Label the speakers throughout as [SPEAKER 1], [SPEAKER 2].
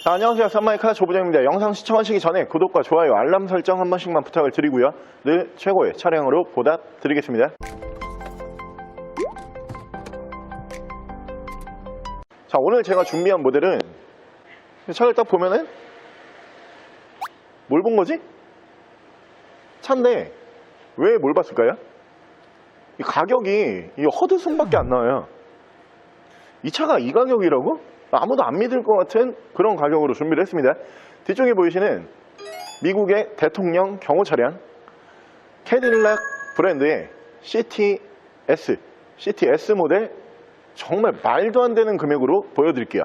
[SPEAKER 1] 자, 안녕하세요. 썬마이카 조부장입니다. 영상 시청하시기 전에 구독과 좋아요, 알람 설정 한 번씩만 부탁을 드리고요. 늘 최고의 차량으로 보답드리겠습니다. 자, 오늘 제가 준비한 모델은 차를 딱 보면은 뭘 본 거지? 차인데 왜 뭘 봤을까요? 이 가격이 이 헛웃음밖에 안 나와요. 이 차가 이 가격이라고? 아무도 안 믿을 것 같은 그런 가격으로 준비를 했습니다. 뒤쪽에 보이시는 미국의 대통령 경호 차량 캐딜락 브랜드의 CTS 모델, 정말 말도 안 되는 금액으로 보여드릴게요.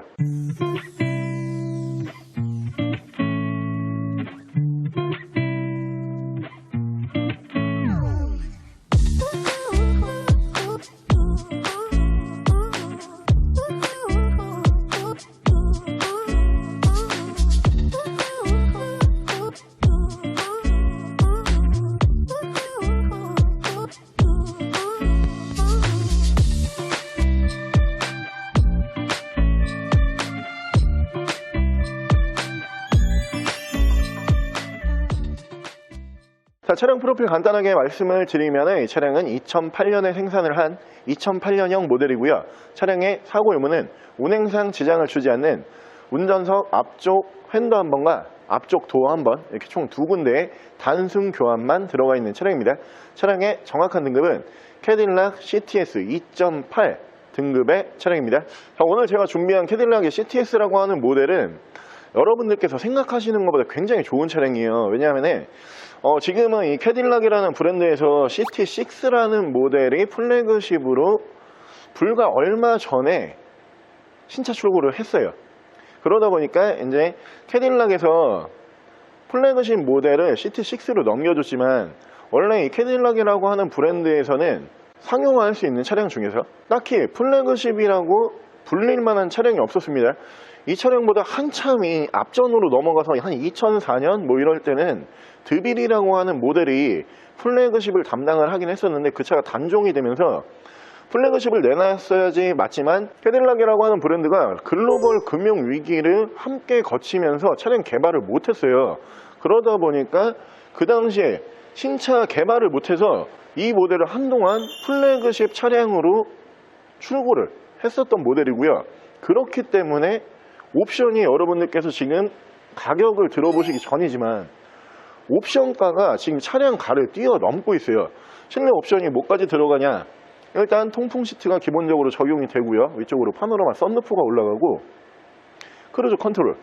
[SPEAKER 1] 자, 차량 프로필 간단하게 말씀을 드리면 이 차량은 2008년에 생산을 한 2008년형 모델이고요. 차량의 사고 유무는 운행상 지장을 주지 않는 운전석 앞쪽 휀더 한 번과 앞쪽 도어 한 번, 이렇게 총 두 군데의 단순 교환만 들어가 있는 차량입니다. 차량의 정확한 등급은 캐딜락 CTS 2.8 등급의 차량입니다. 자, 오늘 제가 준비한 캐딜락의 CTS라고 하는 모델은 여러분들께서 생각하시는 것보다 굉장히 좋은 차량이에요. 왜냐하면 지금은 이 캐딜락이라는 브랜드에서 CT6라는 모델이 플래그십으로 불과 얼마 전에 신차 출고를 했어요. 그러다 보니까 이제 캐딜락에서 플래그십 모델을 CT6로 넘겨줬지만, 원래 이 캐딜락이라고 하는 브랜드에서는 상용화할 수 있는 차량 중에서 딱히 플래그십이라고 불릴 만한 차량이 없었습니다. 이 차량보다 한참이 앞전으로 넘어가서 한 2004년 뭐 이럴 때는 드빌이라고 하는 모델이 플래그십을 담당을 하긴 했었는데, 그 차가 단종이 되면서 플래그십을 내놨어야지 맞지만, 캐딜락이라고 하는 브랜드가 글로벌 금융 위기를 함께 거치면서 차량 개발을 못했어요. 그러다 보니까 그 당시에 신차 개발을 못해서 이 모델을 한동안 플래그십 차량으로 출고를 했었던 모델이고요. 그렇기 때문에 옵션이, 여러분들께서 지금 가격을 들어보시기 전이지만 옵션가가 지금 차량가를 뛰어넘고 있어요. 실내 옵션이 뭐까지 들어가냐, 일단 통풍 시트가 기본적으로 적용이 되고요. 위쪽으로 파노라마 썬루프가 올라가고, 크루즈 컨트롤,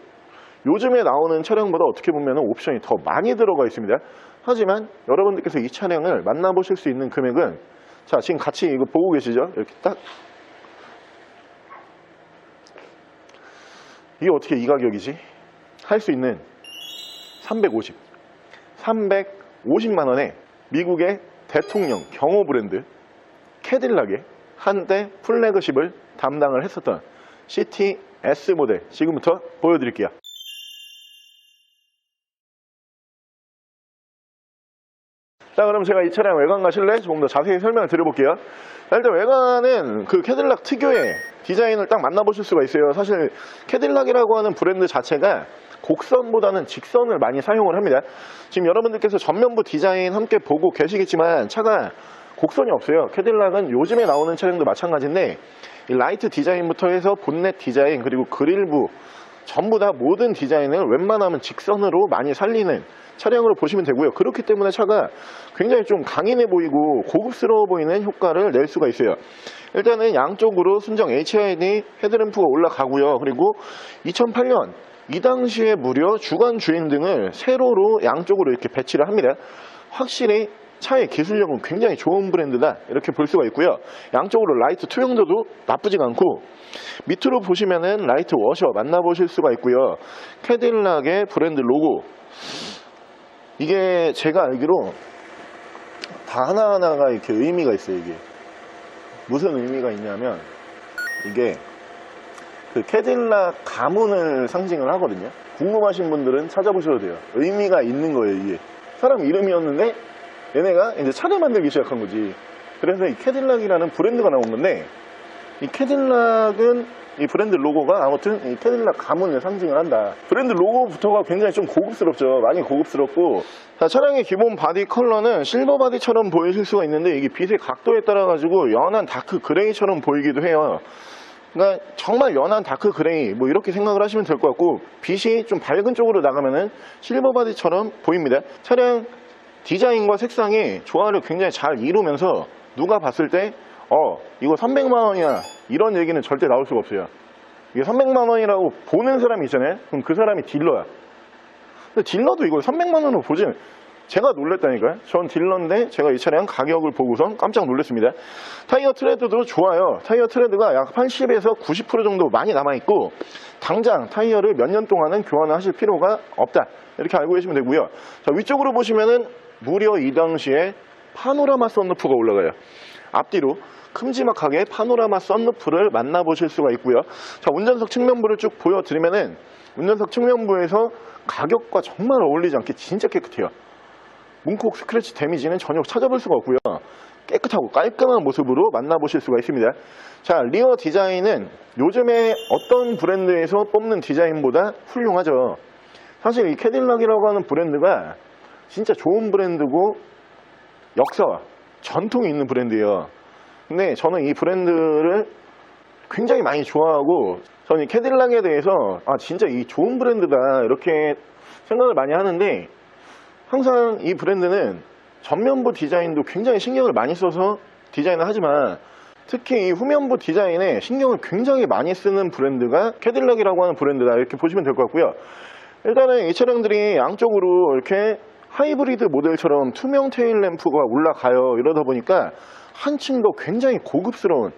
[SPEAKER 1] 요즘에 나오는 차량보다 어떻게 보면 옵션이 더 많이 들어가 있습니다. 하지만 여러분들께서 이 차량을 만나보실 수 있는 금액은, 자, 지금 같이 이거 보고 계시죠? 이렇게 딱, 이게 어떻게 이 가격이지? 할 수 있는 350만 원에 미국의 대통령 경호 브랜드 캐딜락의 한대 플래그십을 담당을 했었던 CTS 모델, 지금부터 보여드릴게요. 자, 그럼 제가 이 차량 외관과 실내 조금 더 자세히 설명을 드려볼게요. 일단 외관은 그 캐딜락 특유의 디자인을 딱 만나보실 수가 있어요. 사실 캐딜락이라고 하는 브랜드 자체가 곡선보다는 직선을 많이 사용을 합니다. 지금 여러분들께서 전면부 디자인 함께 보고 계시겠지만 차가 곡선이 없어요. 캐딜락은 요즘에 나오는 차량도 마찬가지인데, 이 라이트 디자인부터 해서 본넷 디자인, 그리고 그릴부 전부 다 모든 디자인을 웬만하면 직선으로 많이 살리는 차량으로 보시면 되고요. 그렇기 때문에 차가 굉장히 좀 강인해 보이고 고급스러워 보이는 효과를 낼 수가 있어요. 일단은 양쪽으로 순정 HID 헤드램프가 올라가고요. 그리고 2008년 이 당시에 무려 주간 주행등을 세로로 양쪽으로 이렇게 배치를 합니다. 확실히 차의 기술력은 굉장히 좋은 브랜드다, 이렇게 볼 수가 있고요. 양쪽으로 라이트 투명도도 나쁘지가 않고, 밑으로 보시면은 라이트 워셔 만나보실 수가 있고요. 캐딜락의 브랜드 로고, 이게 제가 알기로 다 하나하나가 이렇게 의미가 있어요. 이게 무슨 의미가 있냐면, 이게 그 캐딜락 가문을 상징을 하거든요. 궁금하신 분들은 찾아보셔도 돼요. 의미가 있는 거예요. 이게 사람 이름이었는데 얘네가 이제 차를 만들기 시작한 거지. 그래서 이 캐딜락이라는 브랜드가 나온 건데, 이 캐딜락은 이 브랜드 로고가 아무튼 이 캐딜락 가문을 상징을 한다. 브랜드 로고부터가 굉장히 좀 고급스럽죠. 많이 고급스럽고, 자, 차량의 기본 바디 컬러는 실버 바디처럼 보이실 수가 있는데 이게 빛의 각도에 따라 가지고 연한 다크 그레이처럼 보이기도 해요. 그러니까 정말 연한 다크 그레이 뭐 이렇게 생각을 하시면 될 것 같고, 빛이 좀 밝은 쪽으로 나가면은 실버 바디처럼 보입니다. 차량 디자인과 색상이 조화를 굉장히 잘 이루면서 누가 봤을 때 이거 300만 원이야 이런 얘기는 절대 나올 수가 없어요. 이게 300만 원이라고 보는 사람이 있잖아요. 그럼 그 사람이 딜러야. 근데 딜러도 이걸 300만 원으로 보진, 제가 놀랬다니까요. 전 딜러인데 제가 이 차량 가격을 보고선 깜짝 놀랐습니다. 타이어 트레드도 좋아요. 타이어 트레드가 약 80에서 90% 정도 많이 남아있고, 당장 타이어를 몇 년 동안은 교환을 하실 필요가 없다, 이렇게 알고 계시면 되고요. 자, 위쪽으로 보시면은 무려 이 당시에 파노라마 썬루프가 올라가요. 앞뒤로 큼지막하게 파노라마 썬루프를 만나보실 수가 있고요. 자, 운전석 측면부를 쭉 보여드리면은 운전석 측면부에서 가격과 정말 어울리지 않게 진짜 깨끗해요. 문콕 스크래치 데미지는 전혀 찾아볼 수가 없고요. 깨끗하고 깔끔한 모습으로 만나보실 수가 있습니다. 자, 리어 디자인은 요즘에 어떤 브랜드에서 뽑는 디자인보다 훌륭하죠. 사실 이 캐딜락이라고 하는 브랜드가 진짜 좋은 브랜드고 역사와 전통이 있는 브랜드예요. 근데 저는 이 브랜드를 굉장히 많이 좋아하고, 저는 이 캐딜락에 대해서 진짜 이 좋은 브랜드다 이렇게 생각을 많이 하는데, 항상 이 브랜드는 전면부 디자인도 굉장히 신경을 많이 써서 디자인을 하지만, 특히 이 후면부 디자인에 신경을 굉장히 많이 쓰는 브랜드가 캐딜락이라고 하는 브랜드다, 이렇게 보시면 될 것 같고요. 일단은 이 차량들이 양쪽으로 이렇게 하이브리드 모델처럼 투명 테일 램프가 올라가요. 이러다 보니까 한층 더 굉장히 고급스러운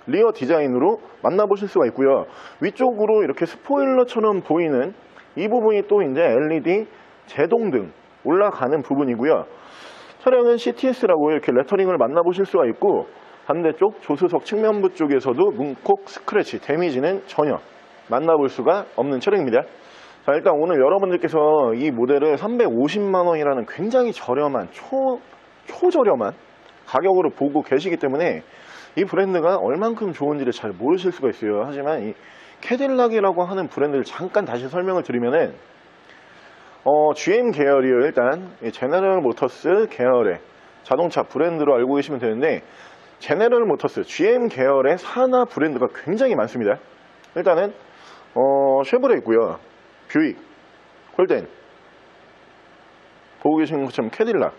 [SPEAKER 1] 리어 디자인으로 만나보실 수가 있고요. 위쪽으로 이렇게 스포일러처럼 보이는 이 부분이 또 이제 LED 제동등 올라가는 부분이고요. 차량은 CTS라고 이렇게 레터링을 만나보실 수가 있고, 반대쪽 조수석 측면부 쪽에서도 문콕 스크래치 데미지는 전혀 만나볼 수가 없는 차량입니다. 자, 일단 오늘 여러분들께서 이 모델을 350만 원이라는 굉장히 저렴한 초저렴한 가격으로 보고 계시기 때문에 이 브랜드가 얼만큼 좋은지를 잘 모르실 수가 있어요. 하지만 이 캐딜락이라고 하는 브랜드를 잠깐 다시 설명을 드리면은 GM 계열이요. 일단 제너럴 모터스 계열의 자동차 브랜드로 알고 계시면 되는데, 제너럴 모터스 GM 계열의 산하 브랜드가 굉장히 많습니다. 일단은 쉐보레 있고요. 뷰익, 홀덴, 보고 계시는 것처럼 캐딜락,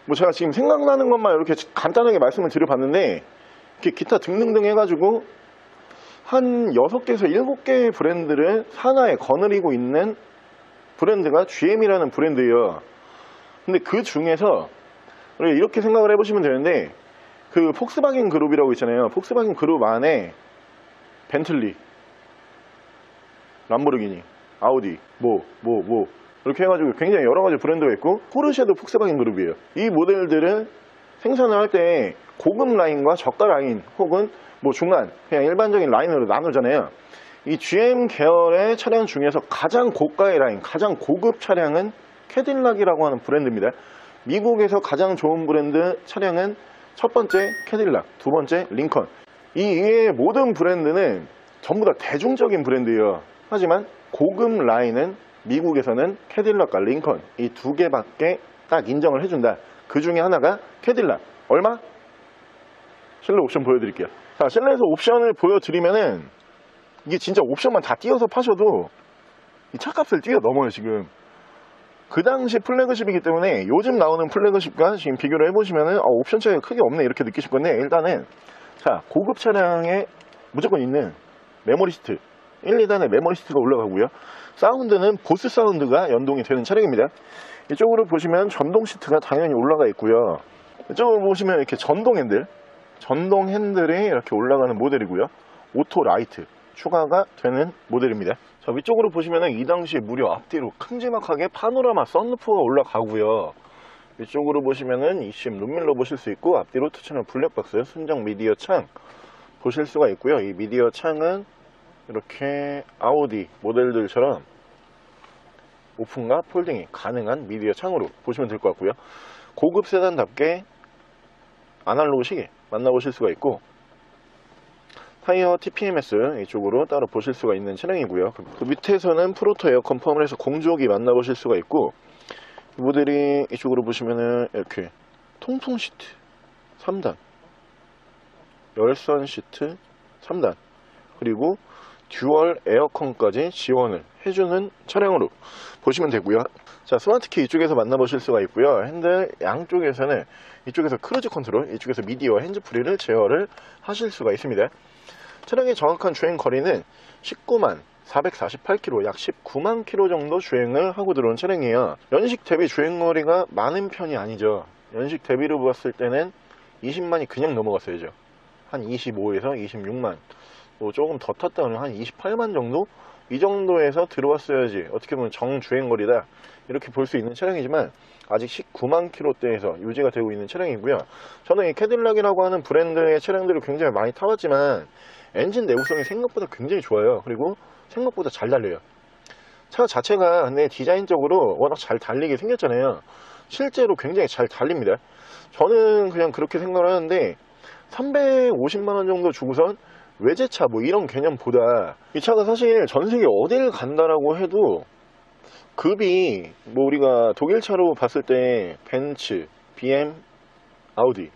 [SPEAKER 1] 뭐 제가 지금 생각나는 것만 이렇게 간단하게 말씀을 드려봤는데, 이렇게 기타 등등등 해가지고 한 6개에서 7개의 브랜드를 산하에 거느리고 있는 브랜드가 GM이라는 브랜드예요. 근데 그 중에서 이렇게 생각을 해보시면 되는데, 그 폭스바겐 그룹이라고 있잖아요. 폭스바겐 그룹 안에 벤틀리, 람보르기니, 아우디, 이렇게 해가지고 굉장히 여러가지 브랜드가 있고, 포르쉐도 폭스바겐 그룹이에요. 이 모델들을 생산을 할 때 고급 라인과 저가 라인 혹은 뭐 중간, 그냥 일반적인 라인으로 나누잖아요. 이 GM 계열의 차량 중에서 가장 고가의 라인, 가장 고급 차량은 캐딜락이라고 하는 브랜드입니다. 미국에서 가장 좋은 브랜드 차량은 첫 번째 캐딜락, 두 번째 링컨. 이 이외의 모든 브랜드는 전부 다 대중적인 브랜드예요. 하지만 고급 라인은 미국에서는 캐딜락과 링컨 이 두 개밖에 딱 인정을 해준다. 그 중에 하나가 캐딜락. 얼마? 실내 옵션 보여드릴게요. 자, 실내에서 옵션을 보여드리면은 이게 진짜 옵션만 다 띄어서 파셔도 이 차값을 뛰어넘어요. 지금 그 당시 플래그십이기 때문에 요즘 나오는 플래그십과 지금 비교를 해보시면은 옵션 차이가 크게 없네 이렇게 느끼실 건데, 일단은 자, 고급 차량에 무조건 있는 메모리 시트 1, 2단의 메모리 시트가 올라가고요. 사운드는 보스 사운드가 연동이 되는 차량입니다. 이쪽으로 보시면 전동 시트가 당연히 올라가 있고요. 이쪽으로 보시면 이렇게 전동 핸들이 이렇게 올라가는 모델이고요. 오토 라이트 추가가 되는 모델입니다. 자, 위쪽으로 보시면 이 당시에 무려 앞뒤로 큼지막하게 파노라마 썬루프가 올라가고요. 위쪽으로 보시면은 ECM 룸밀러 보실 수 있고, 앞뒤로 투채널 블랙박스 순정 미디어 창 보실 수가 있고요. 이 미디어 창은 이렇게 아우디 모델들처럼 오픈과 폴딩이 가능한 미디어 창으로 보시면 될 것 같고요. 고급 세단답게 아날로그 시계 만나보실 수가 있고, 타이어 TPMS 이쪽으로 따로 보실 수가 있는 차량이고요. 그 밑에서는 프로토 에어컨 펌을 해서 공조기 만나보실 수가 있고, 이 모델이 이쪽으로 보시면은 이렇게 통풍 시트 3단, 열선 시트 3단, 그리고 듀얼 에어컨까지 지원을 해주는 차량으로 보시면 되고요. 자, 스마트키 이쪽에서 만나보실 수가 있고요. 핸들 양쪽에서는 이쪽에서 크루즈 컨트롤, 이쪽에서 미디어 핸즈프리를 제어를 하실 수가 있습니다. 차량의 정확한 주행 거리는 19만 448km, 약 19만 km 정도 주행을 하고 들어온 차량이에요. 연식 대비 주행거리가 많은 편이 아니죠. 연식 대비로 봤을 때는 20만이 그냥 넘어갔어야죠. 한 25에서 26만, 뭐 조금 더 탔다 하면 한 28만 정도? 이 정도에서 들어왔어야지 어떻게 보면 정주행거리다 이렇게 볼 수 있는 차량이지만, 아직 19만 km대에서 유지가 되고 있는 차량이고요. 저는 이 캐딜락이라고 하는 브랜드의 차량들을 굉장히 많이 타봤지만 엔진 내구성이 생각보다 굉장히 좋아요. 그리고 생각보다 잘 달려요. 차 자체가 근데 디자인적으로 워낙 잘 달리게 생겼잖아요. 실제로 굉장히 잘 달립니다. 저는 그냥 그렇게 생각을 하는데 350만원 정도 주고선 외제차 뭐 이런 개념보다 이 차가 사실 전세계 어딜 간다라고 해도 급이 뭐 우리가 독일 차로 봤을 때 벤츠, BM, 아우디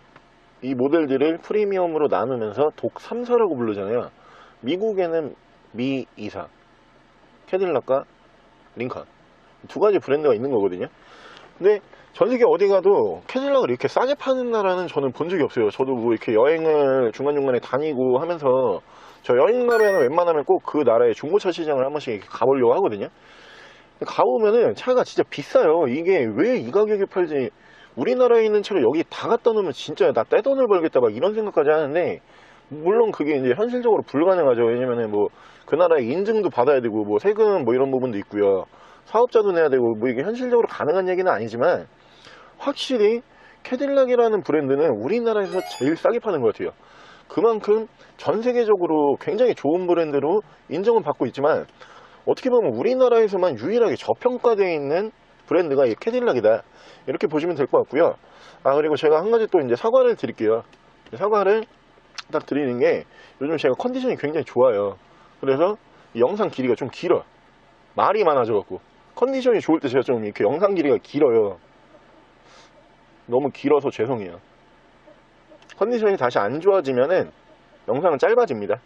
[SPEAKER 1] 이 모델들을 프리미엄으로 나누면서 독 3사라고 부르잖아요. 미국에는 미 2사, 캐딜락과 링컨 두 가지 브랜드가 있는 거거든요. 근데 전세계 어디 가도 캐딜락을 이렇게 싸게 파는 나라는 저는 본 적이 없어요. 저도 뭐 이렇게 여행을 중간중간에 다니고 하면서 저 여행 가면 웬만하면 꼭 그 나라의 중고차 시장을 한 번씩 가보려고 하거든요. 가보면은 차가 진짜 비싸요. 이게 왜 이 가격에 팔지? 우리나라에 있는 차를 여기 다 갖다 놓으면 진짜 나 떼돈을 벌겠다 막 이런 생각까지 하는데, 물론 그게 이제 현실적으로 불가능하죠. 왜냐면은 뭐 그 나라의 인증도 받아야 되고 뭐 세금 뭐 이런 부분도 있고요. 사업자도 내야 되고 뭐 이게 현실적으로 가능한 얘기는 아니지만, 확실히 캐딜락이라는 브랜드는 우리나라에서 제일 싸게 파는 것 같아요. 그만큼 전 세계적으로 굉장히 좋은 브랜드로 인정은 받고 있지만, 어떻게 보면 우리나라에서만 유일하게 저평가되어 있는 브랜드가 이 캐딜락이다 이렇게 보시면 될 것 같고요. 그리고 제가 한 가지 또 이제 사과를 드릴게요. 사과를 딱 드리는 게, 요즘 제가 컨디션이 굉장히 좋아요. 그래서 이 영상 길이가 좀 길어. 말이 많아져 갖고 컨디션이 좋을 때 제가 좀 이렇게 영상 길이가 길어요. 너무 길어서 죄송해요. 컨디션이 다시 안 좋아지면은 영상은 짧아집니다.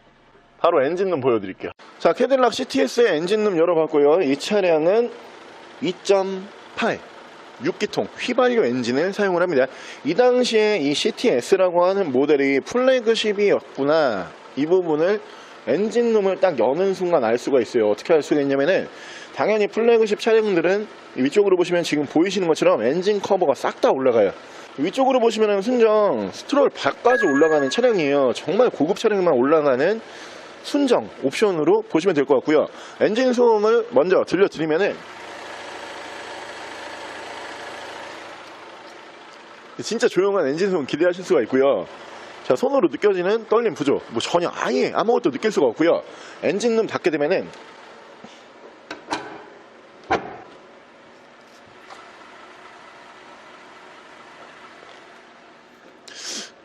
[SPEAKER 1] 바로 엔진룸 보여드릴게요. 자, 캐딜락 CTS의 엔진룸 열어봤고요. 이 차량은 2.8 6기통 휘발유 엔진을 사용을 합니다. 이 당시에 이 CTS라고 하는 모델이 플래그십이었구나, 이 부분을 엔진룸을 딱 여는 순간 알 수가 있어요. 어떻게 알 수가 있냐면은, 당연히 플래그십 차량들은 위쪽으로 보시면 지금 보이시는 것처럼 엔진 커버가 싹 다 올라가요. 위쪽으로 보시면은 순정 스트롤 박까지 올라가는 차량이에요. 정말 고급 차량만 올라가는 순정 옵션으로 보시면 될 것 같고요. 엔진 소음을 먼저 들려드리면은, 진짜 조용한 엔진 소음 기대하실 수가 있고요. 자, 손으로 느껴지는 떨림 부족 뭐 전혀 아예 아무것도 느낄 수가 없고요. 엔진룸 닫게 되면은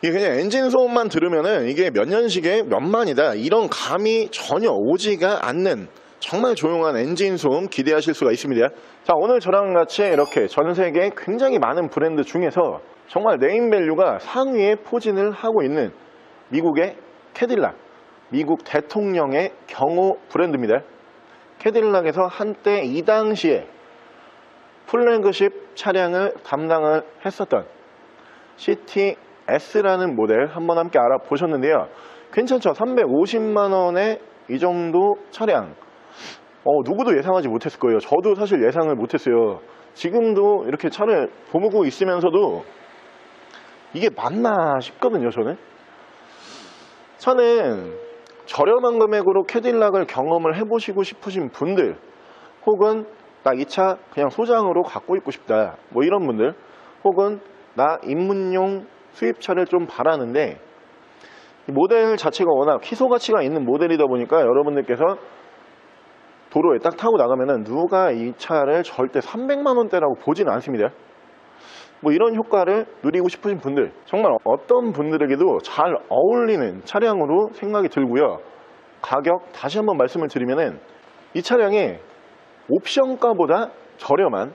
[SPEAKER 1] 이게 그냥 엔진 소음만 들으면은 이게 몇 년식에 몇만이다 이런 감이 전혀 오지가 않는 정말 조용한 엔진 소음 기대하실 수가 있습니다. 자, 오늘 저랑 같이 이렇게 전 세계 굉장히 많은 브랜드 중에서 정말 네임밸류가 상위에 포진을 하고 있는 미국의 캐딜락, 미국 대통령의 경호 브랜드입니다. 캐딜락에서 한때 이 당시에 플래그십 차량을 담당을 했었던 CTS라는 모델 한번 함께 알아보셨는데요. 괜찮죠? 350만원에 이 정도 차량, 누구도 예상하지 못했을 거예요. 저도 사실 예상을 못했어요. 지금도 이렇게 차를 보고 있으면서도 이게 맞나 싶거든요. 저는 차는 저렴한 금액으로 캐딜락을 경험을 해보시고 싶으신 분들, 혹은 나 이 차 그냥 소장으로 갖고 있고 싶다 뭐 이런 분들, 혹은 나 입문용 수입차를 좀 바라는데, 이 모델 자체가 워낙 희소 가치가 있는 모델이다 보니까 여러분들께서 도로에 딱 타고 나가면은 누가 이 차를 절대 300만원대라고 보지는 않습니다. 뭐 이런 효과를 누리고 싶으신 분들, 정말 어떤 분들에게도 잘 어울리는 차량으로 생각이 들고요. 가격 다시 한번 말씀을 드리면은 이 차량이 옵션가보다 저렴한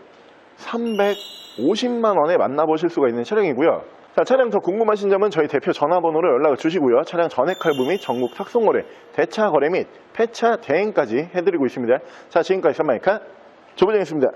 [SPEAKER 1] 350만 원에 만나보실 수가 있는 차량이고요. 자, 차량 더 궁금하신 점은 저희 대표 전화번호로 연락을 주시고요. 차량 전액 할부 및 전국 탁송거래, 대차 거래 및 폐차 대행까지 해드리고 있습니다. 자, 지금까지 선마이카 조부장이었습니다.